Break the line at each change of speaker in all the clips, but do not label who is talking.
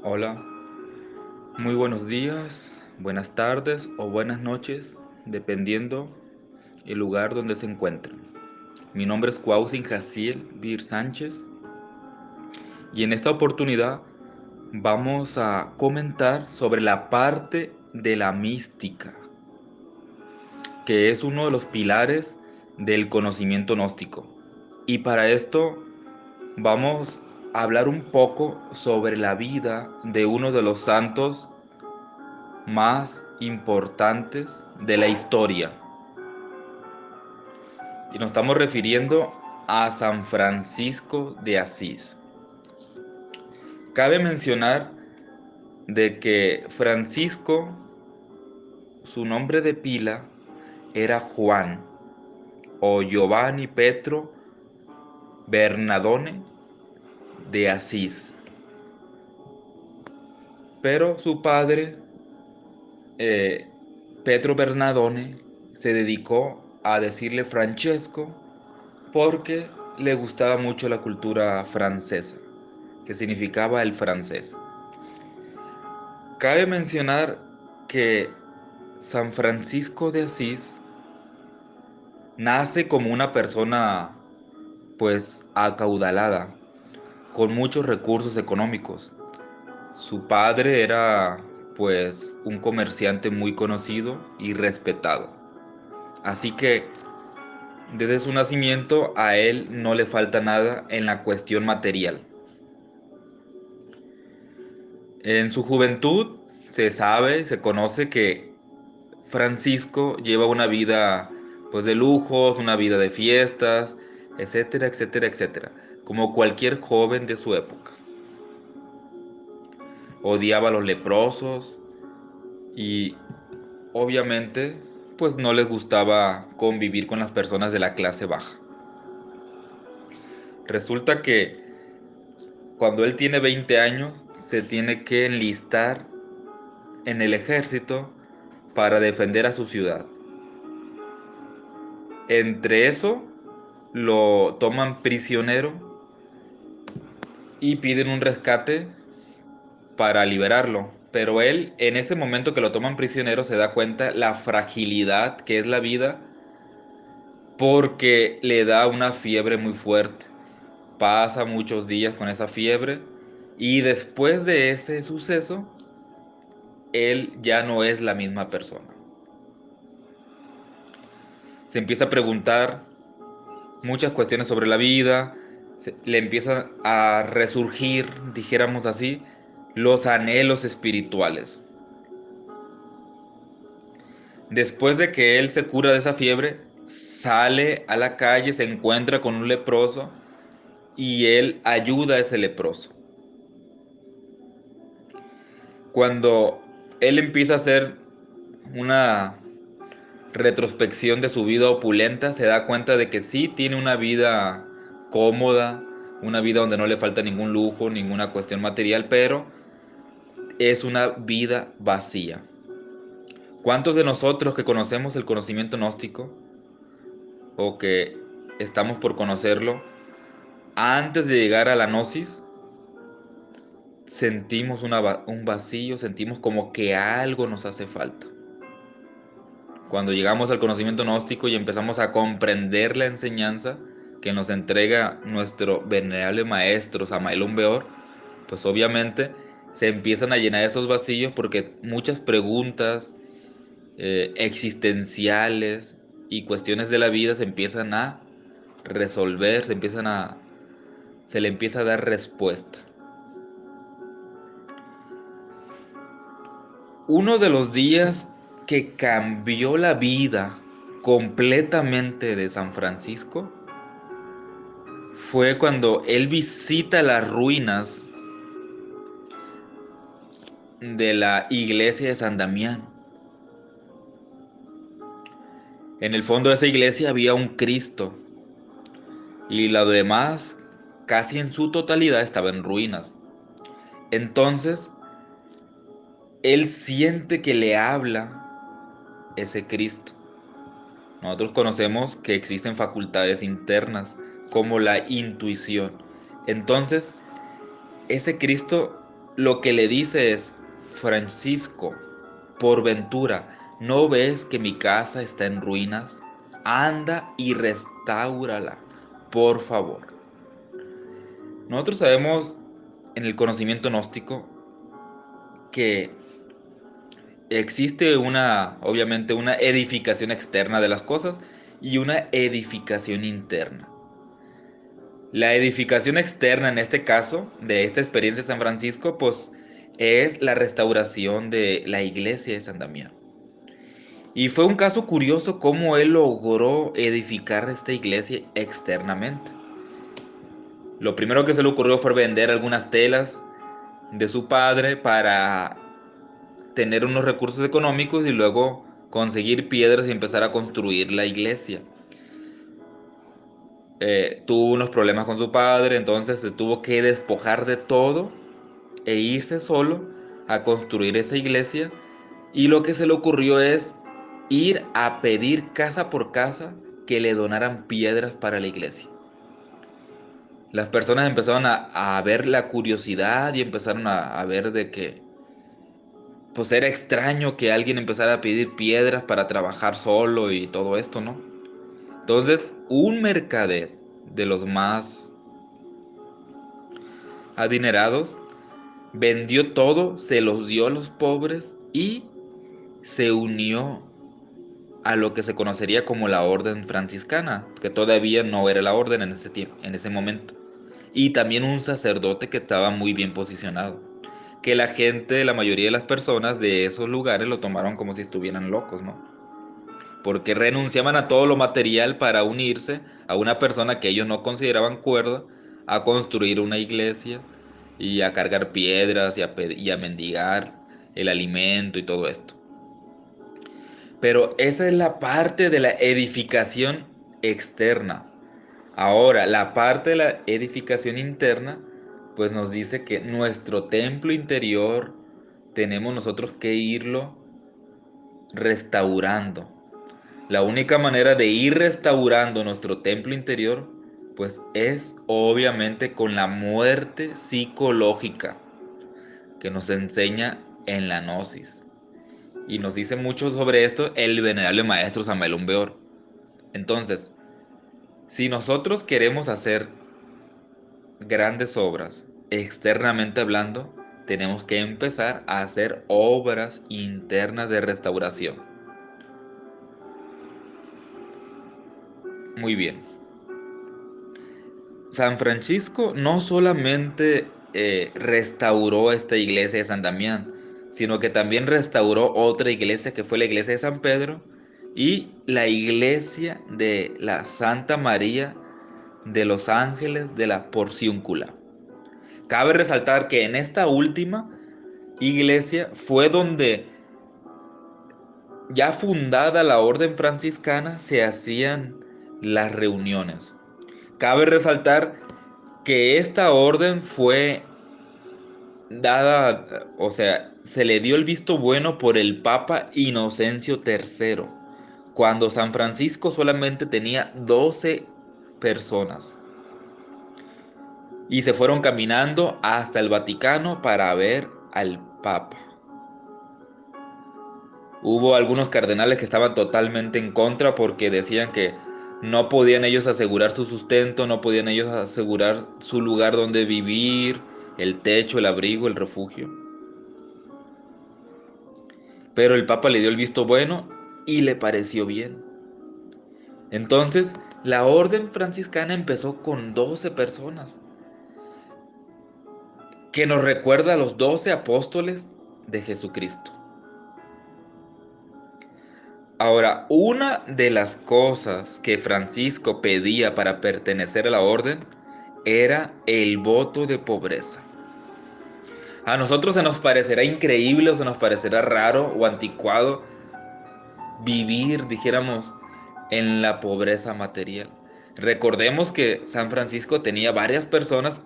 Hola, muy buenos días, buenas tardes o buenas noches, dependiendo el lugar donde se encuentren. Mi nombre es Cuauhsin Jaciel Vir Sánchez y en esta oportunidad vamos a comentar sobre la parte de la mística, que es uno de los pilares del conocimiento gnóstico. Y para esto vamos a hablar un poco sobre la vida de uno de los santos más importantes de la historia. Y nos estamos refiriendo a San Francisco de Asís. Cabe mencionar de que Francisco, su nombre de pila era Juan o Giovanni Petro Bernardone de Asís. Pero su padre, eh, Petro Bernardone, se dedicó a decirle Francesco porque le gustaba mucho la cultura francesa, que significaba el francés. Cabe mencionar que San Francisco de Asís nace como una persona pues acaudalada, con muchos recursos económicos. Su padre era pues un comerciante muy conocido y respetado. Así que desde su nacimiento a él no le falta nada en la cuestión material. En su juventud se sabe, se conoce que Francisco lleva una vida pues de lujos, una vida de fiestas, etcétera, etcétera, etcétera, como cualquier joven de su época. Odiaba a los leprosos y obviamente pues no les gustaba convivir con las personas de la clase baja. Resulta que cuando él tiene 20 años se tiene que enlistar en el ejército para defender a su ciudad. Entre eso lo toman prisionero y piden un rescate para liberarlo. Pero él, en ese momento que lo toman prisionero, se da cuenta la fragilidad que es la vida porque le da una fiebre muy fuerte. Pasa muchos días con esa fiebre y después de ese suceso, él ya no es la misma persona. Se empieza a preguntar muchas cuestiones sobre la vida, le empiezan a resurgir, dijéramos así, los anhelos espirituales. Después de que él se cura de esa fiebre, sale a la calle, se encuentra con un leproso y él ayuda a ese leproso. Cuando él empieza a hacer una retrospección de su vida opulenta, se da cuenta de que sí tiene una vida cómoda, una vida donde no le falta ningún lujo, ninguna cuestión material, pero es una vida vacía. ¿Cuántos de nosotros que conocemos el conocimiento gnóstico o que estamos por conocerlo, antes de llegar a la gnosis, sentimos un vacío, sentimos como que algo nos hace falta? Cuando llegamos al conocimiento gnóstico y empezamos a comprender la enseñanza que nos entrega nuestro venerable maestro Samael Beor, pues obviamente se empiezan a llenar esos vacíos porque muchas preguntas existenciales y cuestiones de la vida se empiezan a resolver, se le empieza a dar respuesta. Uno de los días que cambió la vida completamente de San Francisco fue cuando él visita las ruinas de la iglesia de San Damián. En el fondo de esa iglesia había un Cristo y lo demás, casi en su totalidad, estaba en ruinas. Entonces, él siente que le habla ese Cristo. Nosotros conocemos que existen facultades internas como la intuición. Entonces, ese Cristo lo que le dice es: Francisco, por ventura, ¿no ves que mi casa está en ruinas? Anda y restáurala, por favor. Nosotros sabemos en el conocimiento gnóstico que existe obviamente, una edificación externa de las cosas y una edificación interna. La edificación externa, en este caso, de esta experiencia de San Francisco, pues es la restauración de la iglesia de San Damián. Y fue un caso curioso cómo él logró edificar esta iglesia externamente. Lo primero que se le ocurrió fue vender algunas telas de su padre para tener unos recursos económicos y luego conseguir piedras y empezar a construir la iglesia. Tuvo unos problemas con su padre, entonces se tuvo que despojar de todo e irse solo a construir esa iglesia. Y lo que se le ocurrió es ir a pedir casa por casa que le donaran piedras para la iglesia. Las personas empezaron a ver la curiosidad y empezaron a ver de que pues era extraño que alguien empezara a pedir piedras para trabajar solo y todo esto, ¿no? Entonces, un mercader de los más adinerados vendió todo, se los dio a los pobres y se unió a lo que se conocería como la orden franciscana, que todavía no era la orden en ese tiempo, en ese momento. Y también un sacerdote que estaba muy bien posicionado, que la gente, la mayoría de las personas de esos lugares lo tomaron como si estuvieran locos, ¿no? Porque renunciaban a todo lo material para unirse a una persona que ellos no consideraban cuerda, a construir una iglesia y a cargar piedras y a mendigar el alimento y todo esto. Pero esa es la parte de la edificación externa. Ahora, la parte de la edificación interna, pues nos dice que nuestro templo interior tenemos nosotros que irlo restaurando. La única manera de ir restaurando nuestro templo interior, pues es obviamente con la muerte psicológica que nos enseña en la Gnosis. Y nos dice mucho sobre esto el venerable maestro Samael Beor. Entonces, si nosotros queremos hacer grandes obras, externamente hablando, tenemos que empezar a hacer obras internas de restauración. Muy bien. San Francisco no solamente restauró esta iglesia de San Damián, sino que también restauró otra iglesia que fue la iglesia de San Pedro y la iglesia de la Santa María de los Ángeles de la Porciúncula. Cabe resaltar que en esta última iglesia fue donde, ya fundada la orden franciscana, se hacían las reuniones. Cabe resaltar que esta orden fue dada, o sea, se le dio el visto bueno por el Papa Inocencio III, cuando San Francisco solamente tenía 12 personas. Y se fueron caminando hasta el Vaticano para ver al Papa. Hubo algunos cardenales que estaban totalmente en contra porque decían que no podían ellos asegurar su sustento, no podían ellos asegurar su lugar donde vivir, el techo, el abrigo, el refugio. Pero el Papa le dio el visto bueno y le pareció bien. Entonces, la orden franciscana empezó con 12 personas, que nos recuerda a los 12 apóstoles de Jesucristo. Ahora, una de las cosas que Francisco pedía para pertenecer a la orden era el voto de pobreza. A nosotros se nos parecerá increíble o se nos parecerá raro o anticuado vivir, dijéramos, en la pobreza material. Recordemos que San Francisco tenía varias personas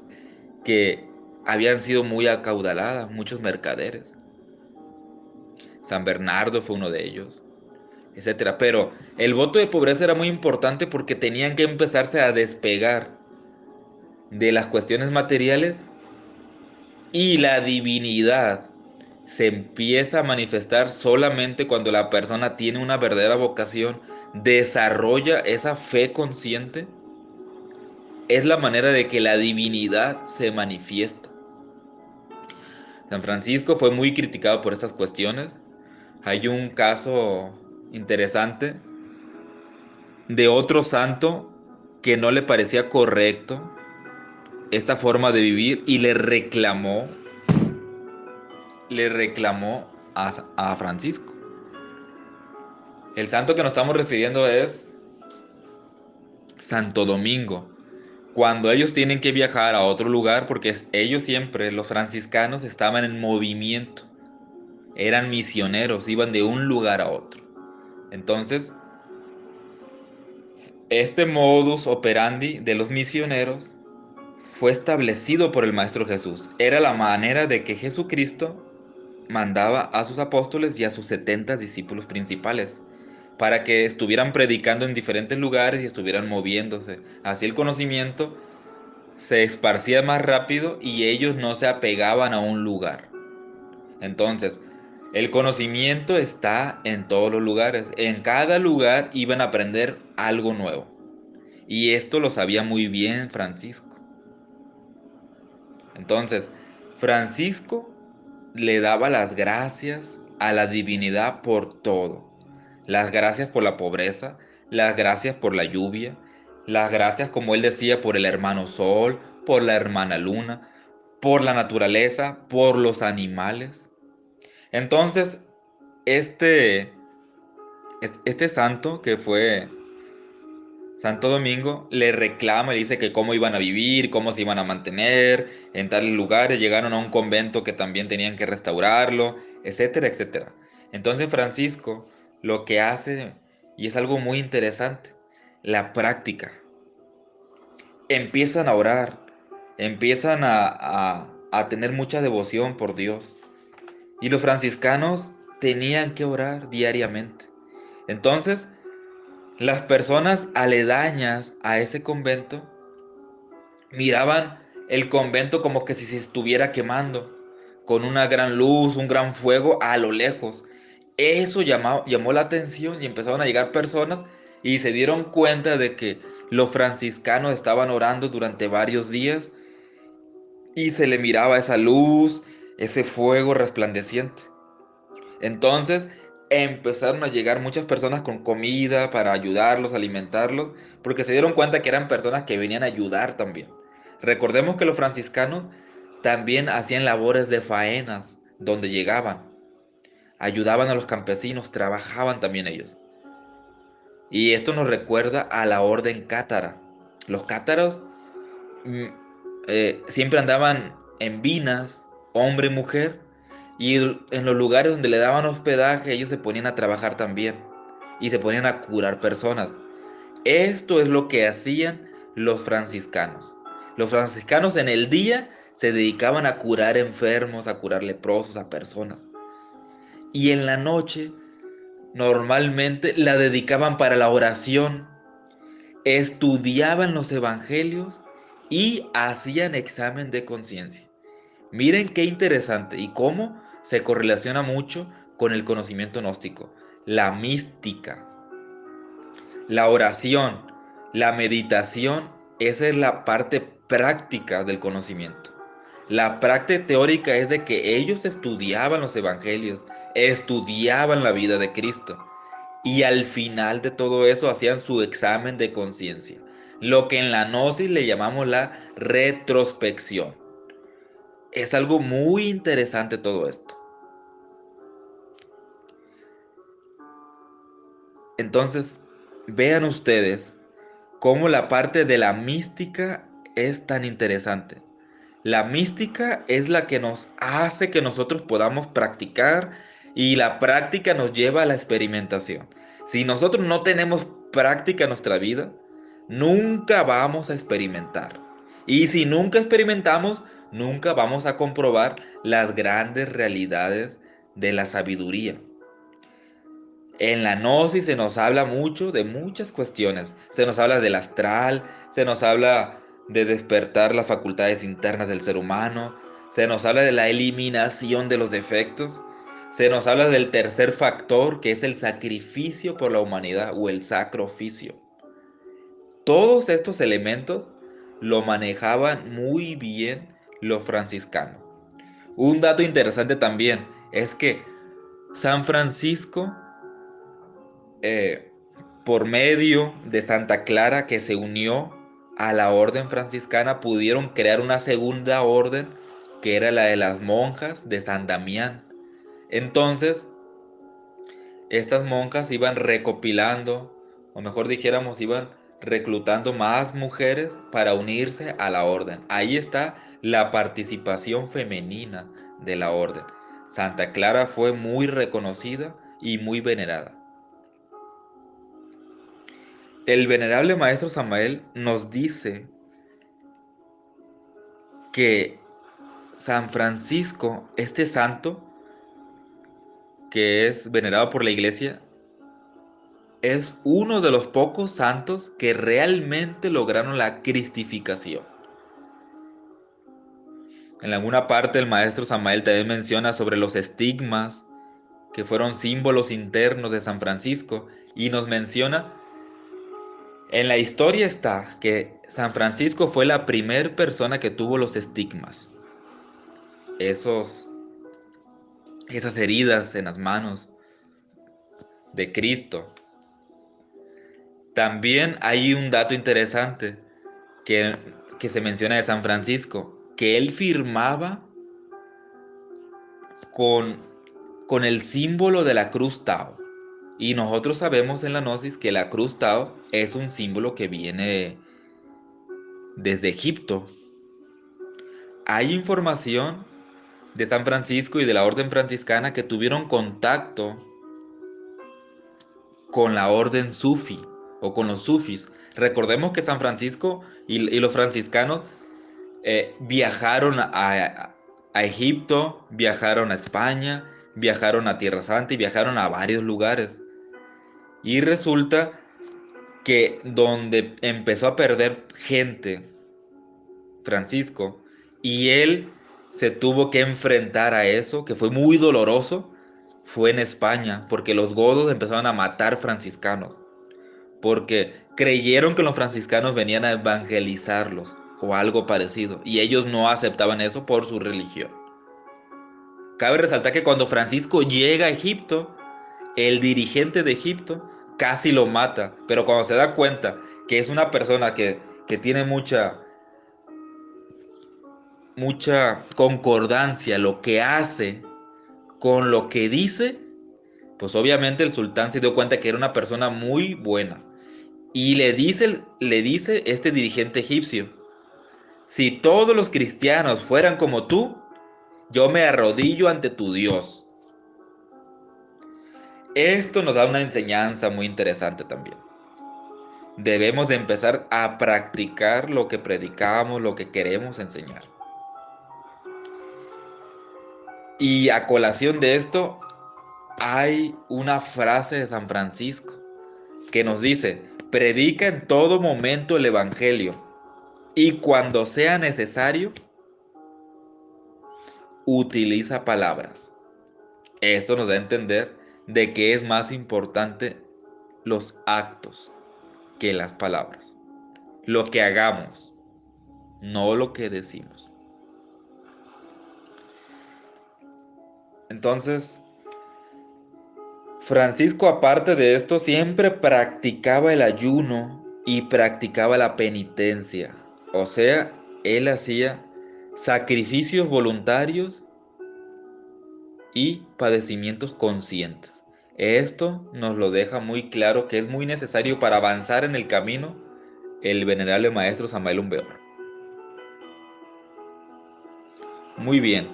que habían sido muy acaudaladas, muchos mercaderes. San Bernardo fue uno de ellos, etcétera. Pero el voto de pobreza era muy importante porque tenían que empezarse a despegar de las cuestiones materiales Y la divinidad se empieza a manifestar solamente cuando la persona tiene una verdadera vocación, desarrolla esa fe consciente. Es la manera de que la divinidad se manifiesta. San Francisco fue muy criticado por estas cuestiones. Hay un caso interesante de otro santo que no le parecía correcto esta forma de vivir y le reclamó a Francisco. El santo que nos estamos refiriendo es Santo Domingo. Cuando ellos tienen que viajar a otro lugar, porque ellos siempre, los franciscanos, estaban en movimiento, eran misioneros, iban de un lugar a otro. Entonces, este modus operandi de los misioneros fue establecido por el Maestro Jesús. Era la manera de que Jesucristo mandaba a sus apóstoles y a sus 70 discípulos principales para que estuvieran predicando en diferentes lugares y estuvieran moviéndose. Así el conocimiento se esparcía más rápido y ellos no se apegaban a un lugar. Entonces, el conocimiento está en todos los lugares. En cada lugar iban a aprender algo nuevo. Y esto lo sabía muy bien Francisco. Entonces, Francisco le daba las gracias a la divinidad por todo. Las gracias por la pobreza, las gracias por la lluvia, las gracias, como él decía, por el hermano sol, por la hermana luna, por la naturaleza, por los animales. Entonces, este, este santo que fue Santo Domingo le reclama, le dice que cómo iban a vivir, cómo se iban a mantener en tales lugares, llegaron a un convento que también tenían que restaurarlo, etcétera, etcétera. Entonces Francisco lo que hace, y es algo muy interesante, la práctica. Empiezan a orar, empiezan a tener mucha devoción por Dios. Y los franciscanos tenían que orar diariamente. Entonces, las personas aledañas a ese convento miraban el convento como que si se estuviera quemando, con una gran luz, un gran fuego a lo lejos. Eso llamó la atención y empezaron a llegar personas y se dieron cuenta de que los franciscanos estaban orando durante varios días y se le miraba esa luz, ese fuego resplandeciente. Entonces empezaron a llegar muchas personas con comida para ayudarlos, alimentarlos, porque se dieron cuenta que eran personas que venían a ayudar también. Recordemos que los franciscanos también hacían labores de faenas donde llegaban, ayudaban a los campesinos, trabajaban también ellos. Y esto nos recuerda a la orden cátara. Los cátaros mm, siempre andaban en vinas, hombre y mujer, y en los lugares donde le daban hospedaje, ellos se ponían a trabajar también y se ponían a curar personas. Esto es lo que hacían los franciscanos. Los franciscanos en el día se dedicaban a curar enfermos, a curar leprosos, a personas. Y en la noche normalmente la dedicaban para la oración, estudiaban los evangelios y hacían examen de conciencia. Miren qué interesante y cómo se correlaciona mucho con el conocimiento gnóstico. La mística, la oración, la meditación, esa es la parte práctica del conocimiento. La parte teórica es de que ellos estudiaban los evangelios, estudiaban la vida de Cristo y al final de todo eso hacían su examen de conciencia, lo que en la gnosis le llamamos la retrospección. Es algo muy interesante todo esto. Entonces, vean ustedes cómo la parte de la mística es tan interesante. La mística es la que nos hace que nosotros podamos practicar y la práctica nos lleva a la experimentación. Si nosotros no tenemos práctica en nuestra vida, nunca vamos a experimentar. Y si nunca experimentamos, nunca vamos a comprobar las grandes realidades de la sabiduría. En la gnosis se nos habla mucho de muchas cuestiones. Se nos habla del astral, se nos habla de despertar las facultades internas del ser humano, se nos habla de la eliminación de los defectos, se nos habla del tercer factor, que es el sacrificio por la humanidad o el sacrificio. Todos estos elementos lo manejaban muy bien los franciscanos. Un dato interesante también es que San Francisco, eh, por medio de Santa Clara, que se unió a la orden franciscana, pudieron crear una segunda orden que era la de las monjas de San Damián. Entonces, estas monjas iban recopilando, o mejor dijéramos, iban reclutando más mujeres para unirse a la orden. Ahí está la participación femenina de la orden. Santa Clara fue muy reconocida y muy venerada. El venerable maestro Samael nos dice que San Francisco, este santo, que es venerado por la iglesia, es uno de los pocos santos que realmente lograron la cristificación. En alguna parte el maestro Samael también menciona sobre los estigmas, que fueron símbolos internos de San Francisco, y nos menciona, en la historia está que San Francisco fue la primera persona que tuvo los estigmas, esos, esas heridas en las manos de Cristo. También hay un dato interesante que, que se menciona de San Francisco, que él firmaba con, con el símbolo de la cruz Tao. Y nosotros sabemos en la Gnosis que la cruz Tao es un símbolo que viene desde Egipto. Hay información de San Francisco y de la orden franciscana que tuvieron contacto con la orden sufi o con los sufis. Recordemos que San Francisco y los franciscanos viajaron a Egipto, viajaron a España, viajaron a Tierra Santa y viajaron a varios lugares. Y resulta que donde empezó a perder gente Francisco y él se tuvo que enfrentar a eso, que fue muy doloroso, fue en España, porque los godos empezaron a matar franciscanos, porque creyeron que los franciscanos venían a evangelizarlos o algo parecido, y ellos no aceptaban eso por su religión. Cabe resaltar que cuando Francisco llega a Egipto, el dirigente de Egipto casi lo mata, pero cuando se da cuenta que es una persona que tiene mucha concordancia lo que hace con lo que dice, pues obviamente el sultán se dio cuenta que era una persona muy buena. Y le dice este dirigente egipcio, si todos los cristianos fueran como tú, yo me arrodillo ante tu Dios. Esto nos da una enseñanza muy interesante también. Debemos de empezar a practicar lo que predicamos, lo que queremos enseñar. Y a colación de esto, hay una frase de San Francisco que nos dice, predica en todo momento el Evangelio y cuando sea necesario, utiliza palabras. Esto nos da a entender de que es más importante los actos que las palabras. Lo que hagamos, no lo que decimos. Entonces, Francisco, aparte de esto, siempre practicaba el ayuno y practicaba la penitencia. O sea, él hacía sacrificios voluntarios y padecimientos conscientes. Esto nos lo deja muy claro que es muy necesario para avanzar en el camino el venerable maestro Samael Umbeor. Muy bien,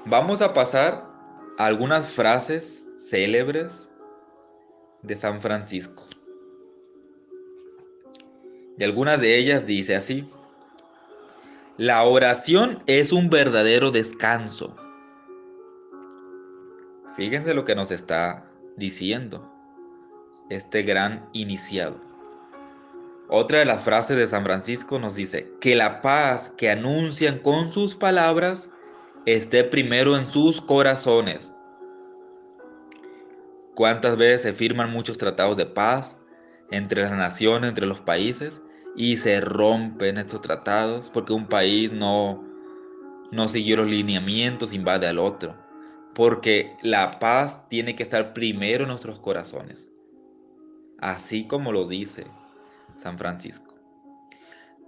vamos a pasar a algunas frases célebres de San Francisco. Y algunas de ellas dice así: la oración es un verdadero descanso. Fíjense lo que nos está diciendo este gran iniciado. Otra de las frases de San Francisco nos dice que la paz que anuncian con sus palabras esté primero en sus corazones. ¿Cuántas veces se firman muchos tratados de paz entre las naciones, entre los países, y se rompen estos tratados porque un país no siguió los lineamientos, invade al otro? Porque la paz tiene que estar primero en nuestros corazones, así como lo dice San Francisco.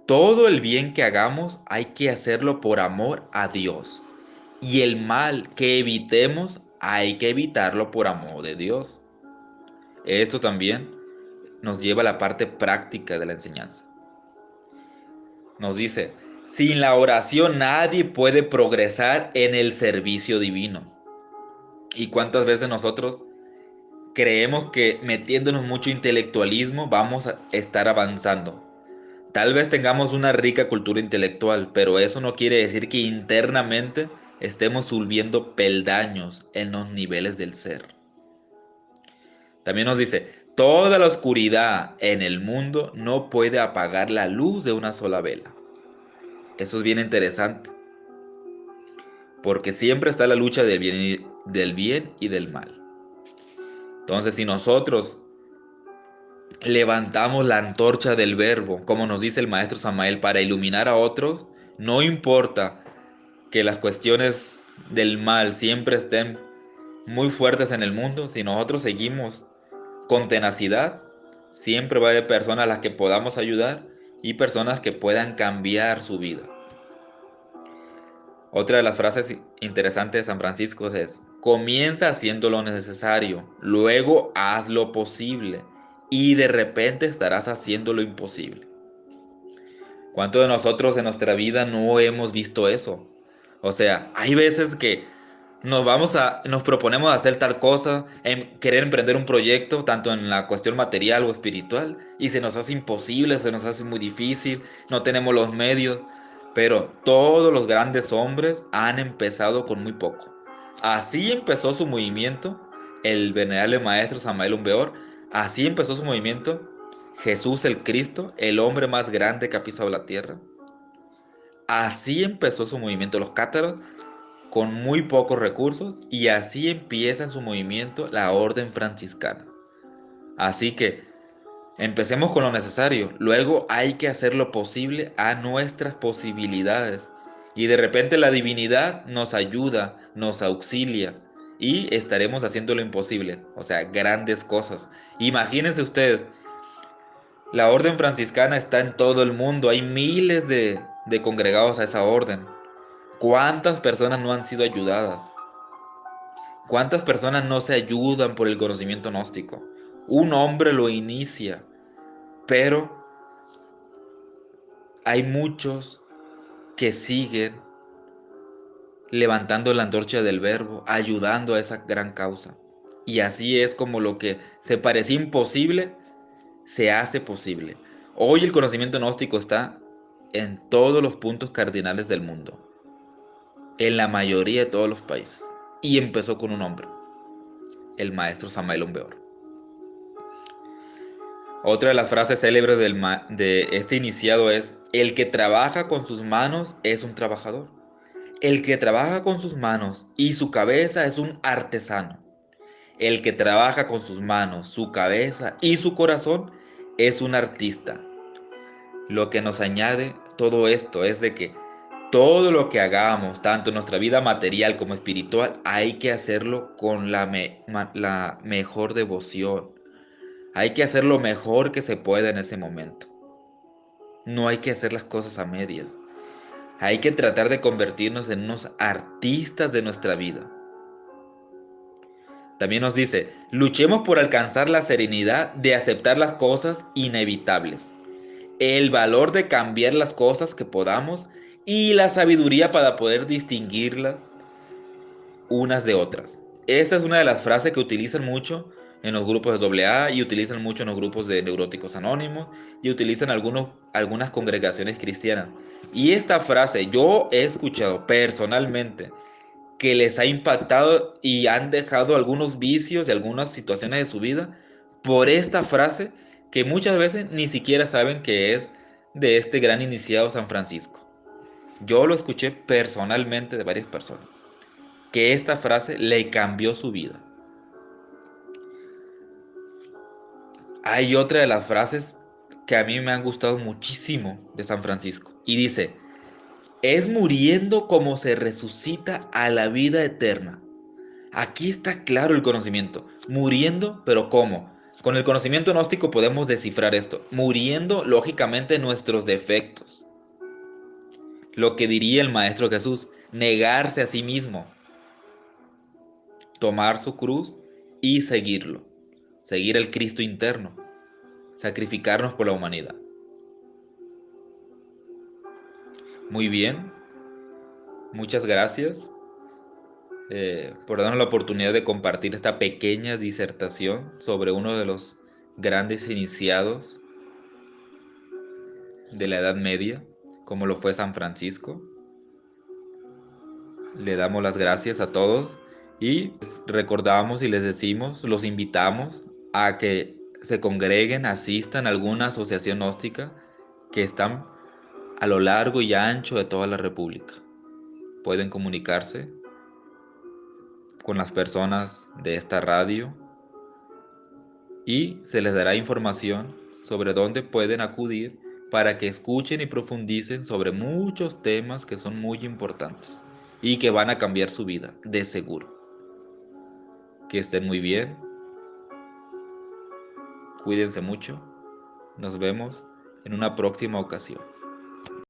Todo el bien que hagamos hay que hacerlo por amor a Dios. Y el mal que evitemos hay que evitarlo por amor de Dios. Esto también nos lleva a la parte práctica de la enseñanza. Nos dice, sin la oración nadie puede progresar en el servicio divino. ¿Y cuántas veces nosotros creemos que metiéndonos mucho intelectualismo vamos a estar avanzando? Tal vez tengamos una rica cultura intelectual, pero eso no quiere decir que internamente estemos subiendo peldaños en los niveles del ser. También nos dice, toda la oscuridad en el mundo no puede apagar la luz de una sola vela. Eso es bien interesante, porque siempre está la lucha del bien y del mal. Entonces, si nosotros levantamos la antorcha del verbo, como nos dice el maestro Samael, para iluminar a otros, no importa que las cuestiones del mal siempre estén muy fuertes en el mundo, si nosotros seguimos con tenacidad, siempre va a haber personas a las que podamos ayudar y personas que puedan cambiar su vida. Otra de las frases interesantes de San Francisco es, comienza haciendo lo necesario, luego haz lo posible y de repente estarás haciendo lo imposible. ¿Cuántos de nosotros en nuestra vida no hemos visto eso? O sea, hay veces que nos proponemos hacer tal cosa, querer emprender un proyecto, tanto en la cuestión material o espiritual, y se nos hace imposible, se nos hace muy difícil, no tenemos los medios, pero todos los grandes hombres han empezado con muy poco. Así empezó su movimiento, el venerable maestro Samael Umbeor, así empezó su movimiento Jesús el Cristo, el hombre más grande que ha pisado la tierra. Así empezó su movimiento los cátaros, con muy pocos recursos, y así empieza su movimiento la orden franciscana. Así que empecemos con lo necesario, luego hay que hacer lo posible a nuestras posibilidades, y de repente la divinidad nos ayuda, nos auxilia, y estaremos haciendo lo imposible, o sea, grandes cosas. Imagínense ustedes, la orden franciscana está en todo el mundo, hay miles de congregados a esa orden. ¿Cuántas personas no han sido ayudadas? ¿Cuántas personas no se ayudan por el conocimiento gnóstico? Un hombre lo inicia, pero hay muchos que siguen levantando la antorcha del verbo, ayudando a esa gran causa. Y así es como lo que se parecía imposible, se hace posible. Hoy el conocimiento gnóstico está en todos los puntos cardinales del mundo, en la mayoría de todos los países. Y empezó con un hombre, el maestro Samael Umbeor. Otra de las frases célebres de este iniciado es, el que trabaja con sus manos es un trabajador. El que trabaja con sus manos y su cabeza es un artesano. El que trabaja con sus manos, su cabeza y su corazón es un artista. Lo que nos añade todo esto es de que todo lo que hagamos, tanto en nuestra vida material como espiritual, hay que hacerlo con la mejor devoción. Hay que hacer lo mejor que se pueda en ese momento. No hay que hacer las cosas a medias. Hay que tratar de convertirnos en unos artistas de nuestra vida. También nos dice, luchemos por alcanzar la serenidad de aceptar las cosas inevitables, el valor de cambiar las cosas que podamos y la sabiduría para poder distinguirlas unas de otras. Esta es una de las frases que utilizan mucho en los grupos de AA y utilizan mucho en los grupos de neuróticos anónimos y utilizan algunas congregaciones cristianas. Y esta frase yo he escuchado personalmente que les ha impactado y han dejado algunos vicios y algunas situaciones de su vida por esta frase que muchas veces ni siquiera saben que es de este gran iniciado San Francisco. Yo lo escuché personalmente de varias personas, que esta frase le cambió su vida. Hay otra de las frases que a mí me han gustado muchísimo de San Francisco. Y dice, es muriendo como se resucita a la vida eterna. Aquí está claro el conocimiento. Muriendo, pero ¿cómo? Con el conocimiento gnóstico podemos descifrar esto. Muriendo, lógicamente, nuestros defectos. Lo que diría el Maestro Jesús, negarse a sí mismo, tomar su cruz y seguirlo. Seguir el Cristo interno, sacrificarnos por la humanidad. Muy bien, muchas gracias por darnos la oportunidad de compartir esta pequeña disertación sobre uno de los grandes iniciados de la Edad Media, como lo fue San Francisco. Le damos las gracias a todos y recordamos y les decimos, los invitamos a que se congreguen, asistan a alguna asociación gnóstica que están a lo largo y ancho de toda la República. Pueden comunicarse con las personas de esta radio y se les dará información sobre dónde pueden acudir para que escuchen y profundicen sobre muchos temas que son muy importantes y que van a cambiar su vida, de seguro. Que estén muy bien, cuídense mucho, nos vemos en una próxima ocasión.